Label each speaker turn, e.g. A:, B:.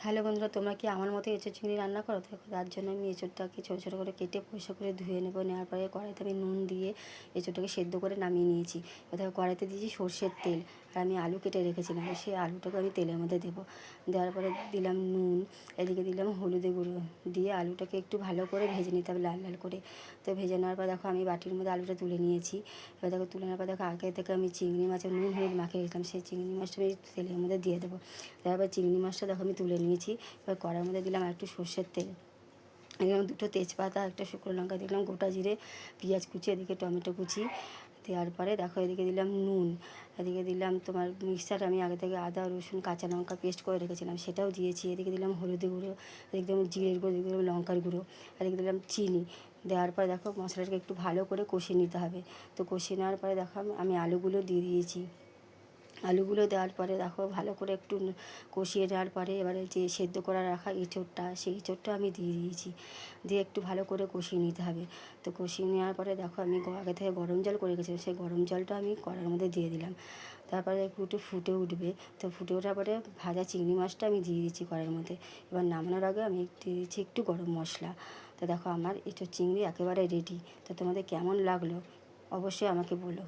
A: Hello বন্ধুরা, তোমরা কি আমার মতো এঁচোড় চিংড়ি রান্না করো? দেখো, তার জন্য আমি এঁচোড়টাকে ছোটো ছোটো করে কেটে পরিষ্কার করে ধুয়ে নেবো। নেওয়ার পরে কড়াইতে আমি নুন দিয়ে এঁচোড়টাকে সেদ্ধ করে নামিয়ে নিয়েছি। দেখো, কড়াইতে দিয়েছি সর্ষের তেল, আর আমি আলু কেটে রেখেছিলাম, সেই আলুটাকে আমি তেলের মধ্যে দেবো। দেওয়ার পরে দিলাম নুন, এদিকে দিলাম হলুদের গুঁড়ো, দিয়ে আলুটাকে একটু ভালো করে ভেজে নিতে হবে, লাল লাল করে। তো ভেজে নেওয়ার পর দেখো আমি বাটির মধ্যে আলুটা তুলে নিয়েছি। এবার দেখো, তুলে নেওয়ার পর দেখো আগে থেকে আমি চিংড়ি মাছের নুন হলুদ মাখিয়ে রেখেছিলাম, সেই চিংড়ি মাছটা আমি তেলের মধ্যে দিয়ে দেবো। তারপর চিংড়ি মাছটা দেখো আমি তুলে নিয়েছি। এবার কড়ার মধ্যে দিলাম একটু সর্ষের তেল, দিলাম দুটো তেজপাতা, একটা শুকনো লঙ্কা, দিলাম গোটা জিরে, পেঁয়াজ কুচি, এদিকে টমেটো কুচি। দেওয়ার পরে দেখো এদিকে দিলাম নুন, এদিকে দিলাম তোমার মিক্সচার, আমি আগে থেকে আদা রসুন কাঁচা লঙ্কা পেস্ট করে রেখেছিলাম সেটাও দিয়েছি। এদিকে দিলাম হলুদের গুঁড়ো, এদিকে দিলাম জিরের গুঁড়ো, এদিকে দিলাম লঙ্কার গুঁড়ো, এদিকে দিলাম চিনি। দেওয়ার পরে দেখো মশলাটাকে একটু ভালো করে কষিয়ে নিতে হবে। তো কষিয়ে নেওয়ার পরে দেখো আমি আলুগুলো দিয়ে দিয়েছি। আলুগুলো দেওয়ার পরে দেখো ভালো করে একটু কষিয়ে নেওয়ার পরে এবারে যে সেদ্ধ করা রাখা এঁচোড়টা, সেই এঁচোড়টা আমি দিয়ে দিয়েছি। দিয়ে একটু ভালো করে কষিয়ে নিতে হবে। তো কষিয়ে নেওয়ার পরে দেখো আমি আগে থেকে গরম জল করে রেখেছিলাম, সেই গরম জলটা আমি কড়ার মধ্যে দিয়ে দিলাম। তারপরে একটু ফুটে উঠবে। তো ফুটে ওঠার পরে ভাজা চিংড়ি মাছটা আমি দিয়ে দিচ্ছি কড়ার মধ্যে। এবার নামানোর আগে আমি দিয়ে দিচ্ছি একটু গরম মশলা। তো দেখো আমার এঁচোড় চিংড়ি একেবারে রেডি। তো তোমাদের কেমন লাগলো অবশ্যই আমাকে বলো।